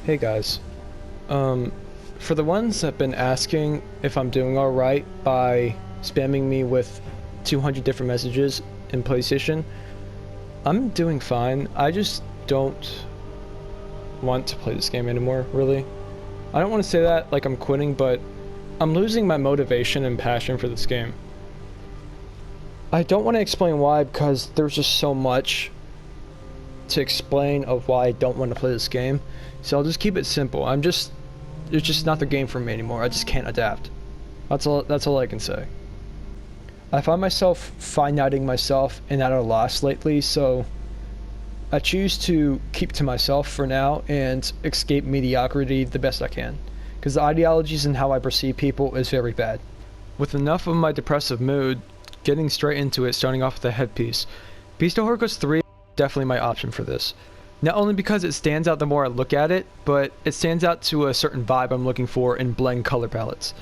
Hey guys, for the ones that have been asking if I'm doing alright by spamming me with 200 different messages in PlayStation, I'm doing fine. I just don't want to play this game anymore, really. I don't want to say that like I'm quitting, but I'm losing my motivation and passion for this game. I don't want to explain why because there's just so much to explain of why I don't want to play this game. So I'll just keep it simple. It's just not the game for me anymore. I just can't adapt. That's all I can say. I find myself finiting myself and at a loss lately, so I choose to keep to myself for now and escape mediocrity the best I can. Because the ideologies and how I perceive people is very bad. With enough of my depressive mood, getting straight into it, starting off with the headpiece. Beast of Horcus 3 is definitely my option for this. Not only because it stands out the more I look at it, but it stands out to a certain vibe I'm looking for in blend color palettes.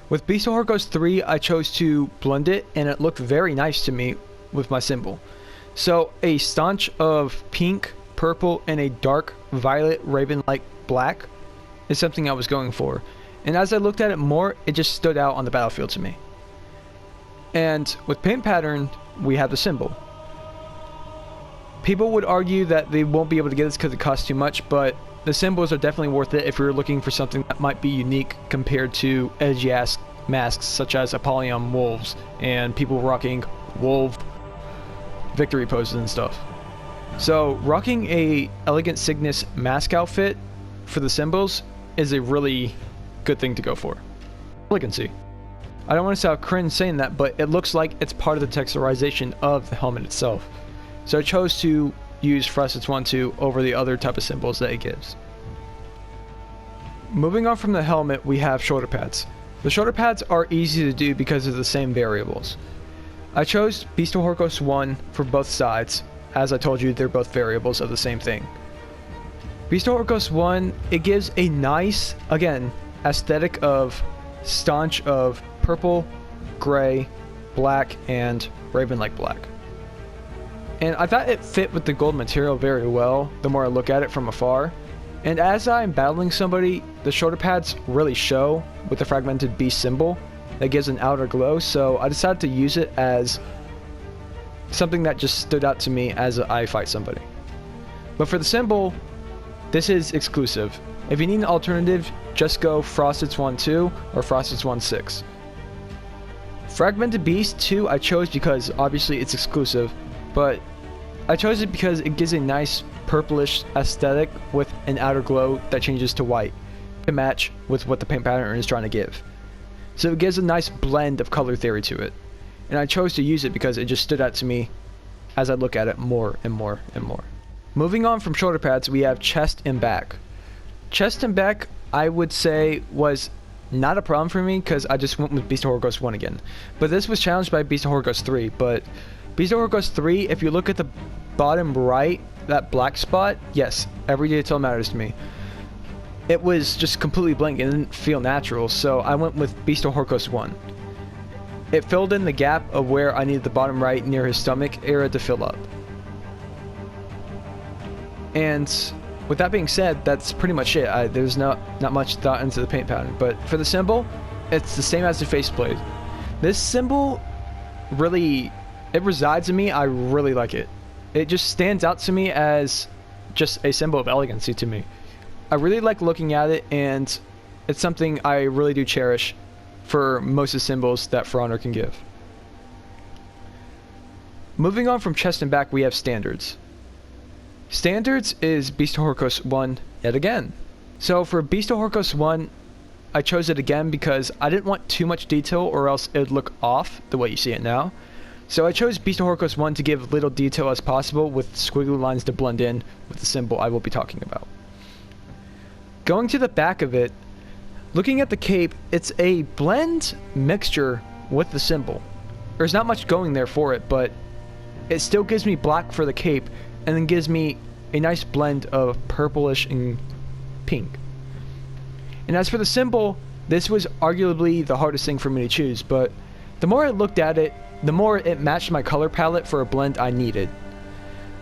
With Beast of Horcus 3, I chose to blend it, and it looked very nice to me with my symbol. So a staunch of pink, purple, and a dark violet raven-like black is something I was going for. And as I looked at it more, it just stood out on the battlefield to me. And with paint pattern, we have the symbol. People would argue that they won't be able to get this because it costs too much, but the symbols are definitely worth it if you're looking for something that might be unique compared to edgy-ass masks such as Apollyon wolves and people rocking wolf victory poses and stuff. So rocking a Elegant Cygnus mask outfit for the symbols is a really good thing to go for. Elegancy. I don't want to sound cringe saying that, but it looks like it's part of the texturization of the helmet itself. So I chose to use Frosted's 1-2 over the other type of symbols that it gives. Moving on from the helmet, we have shoulder pads. The shoulder pads are easy to do because of the same variables. I chose Beast of Horcus 1 for both sides. As I told you, they're both variables of the same thing. Beast of Horcus 1, it gives a nice, again, aesthetic of staunch of purple, gray, black, and raven-like black. And I thought it fit with the gold material very well, the more I look at it from afar. And as I'm battling somebody, the shoulder pads really show with the fragmented beast symbol that gives an outer glow, so I decided to use it as something that just stood out to me as I fight somebody. But for the symbol, this is exclusive. If you need an alternative, just go Frosted's 1-2 or Frosted's 1-6. Fragmented Beast 2 I chose because obviously it's exclusive, but I chose it because it gives a nice purplish aesthetic with an outer glow that changes to white to match with what the paint pattern is trying to give. So it gives a nice blend of color theory to it. And I chose to use it because it just stood out to me as I look at it more and more and more. Moving on from shoulder pads, we have chest and back. Chest and back, I would say, was not a problem for me because I just went with Beast of Horcus 1 again. But this was challenged by Beast of Horcus 3, but Beast of Horcus 3, if you look at the bottom right, that black spot, yes, every detail matters to me. It was just completely blank and didn't feel natural, so I went with Beast of Horcus 1. It filled in the gap of where I needed the bottom right near his stomach area to fill up. And with that being said, that's pretty much it. There's not much thought into the paint pattern, but for the symbol, it's the same as the faceplate. This symbol really, it resides in me. I really like it. It just stands out to me as just a symbol of elegancy to me. I really like looking at it, and it's something I really do cherish for most of the symbols that For Honor can give. Moving on from chest and back, we have standards. Standards is Beast of Horcus 1 yet again. So for Beast of Horcus 1, I chose it again because I didn't want too much detail or else it would look off the way you see it now. So I chose Beast of Horcus 1 to give little detail as possible with squiggly lines to blend in with the symbol I will be talking about. Going to the back of it, looking at the cape, it's a blend mixture with the symbol. There's not much going there for it, but it still gives me black for the cape and then gives me a nice blend of purplish and pink. And as for the symbol, this was arguably the hardest thing for me to choose, but the more I looked at it, the more it matched my color palette for a blend I needed.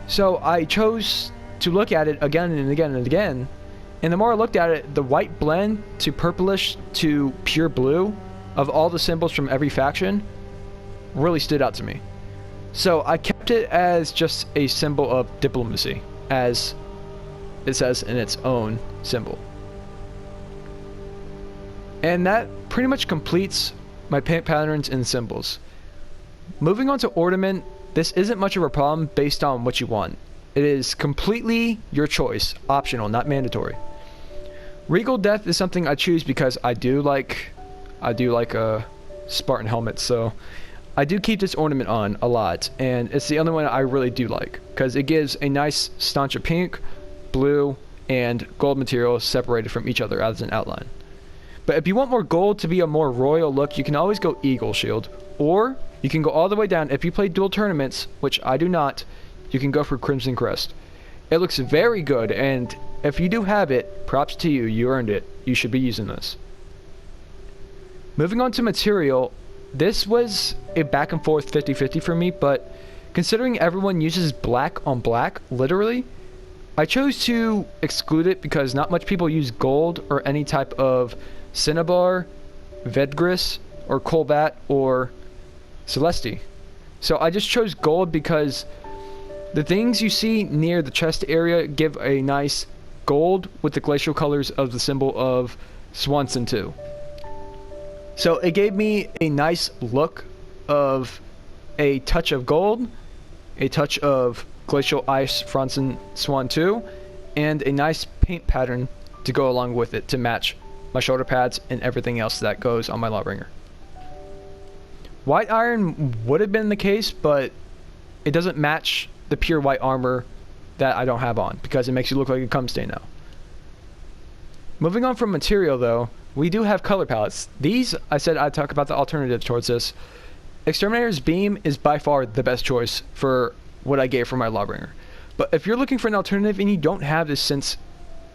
So I chose to look at it again and again and again And the more I looked at it, the white blend to purplish to pure blue of all the symbols from every faction really stood out to me. So I kept it as just a symbol of diplomacy, as it says in its own symbol. And that pretty much completes my paint patterns and symbols. Moving on to ornament, this isn't much of a problem based on what you want. It is completely your choice, optional, not mandatory. Regal Death is something I choose because I do like a Spartan helmet, so I do keep this ornament on a lot, and it's the only one I really do like because it gives a nice staunch of pink, blue, and gold material separated from each other as an outline. But if you want more gold to be a more royal look, you can always go Eagle Shield, or you can go all the way down. If you play dual tournaments, which I do not, you can go for Crimson Crest. It looks very good, and if you do have it, props to you, you earned it. You should be using this. Moving on to material, this was a back and forth 50-50 for me, but considering everyone uses black on black, literally, I chose to exclude it because not much people use gold or any type of Cinnabar, Vedgris, or Colbat, or Celesti. So I just chose gold because the things you see near the chest area give a nice gold with the glacial colors of the symbol of Swanson 2. So it gave me a nice look of a touch of gold, a touch of glacial ice Franzen Swan 2, and a nice paint pattern to go along with it to match my shoulder pads and everything else that goes on my Lawbringer. White iron would have been the case, but it doesn't match the pure white armor that I don't have on because it makes you look like a cum stain now. Moving on from material though, we do have color palettes. These, I said I'd talk about the alternative towards this. Exterminator's Beam is by far the best choice for what I gave for my Lawbringer. But if you're looking for an alternative and you don't have this, since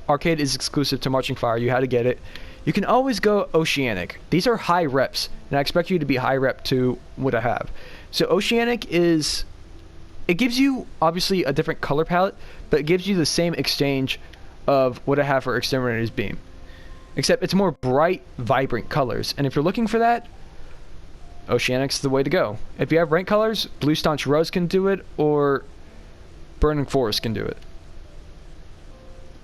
Arcade is exclusive to Marching Fire, you had to get it, you can always go Oceanic. These are high reps, and I expect you to be high rep to what I have. So Oceanic is, it gives you obviously a different color palette, but it gives you the same exchange of what I have for Exterminator's Beam. Except it's more bright, vibrant colors, and if you're looking for that, Oceanic's the way to go. If you have rank colors, Blue Staunch Rose can do it, or Burning Forest can do it.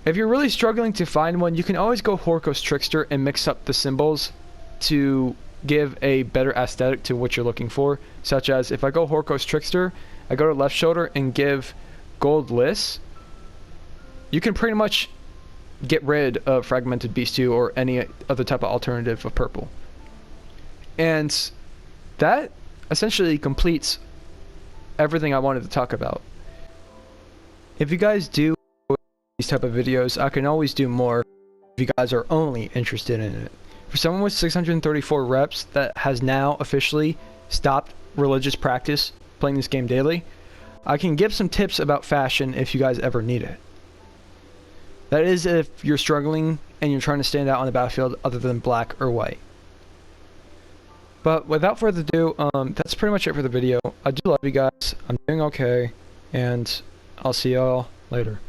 If you're really struggling to find one, you can always go Horkos Trickster and mix up the symbols to give a better aesthetic to what you're looking for. Such as, if I go Horkos Trickster, I go to left shoulder and give Gold Liss, you can pretty much get rid of Fragmented Beast 2 or any other type of alternative of purple. And that essentially completes everything I wanted to talk about. If you guys do these type of videos, I can always do more if you guys are only interested in it. For someone with 634 reps that has now officially stopped religious practice playing this game daily, I can give some tips about fashion if you guys ever need it. That is if you're struggling and you're trying to stand out on the battlefield other than black or white. But without further ado, that's pretty much it for the video. I do love you guys. I'm doing okay, and I'll see y'all later.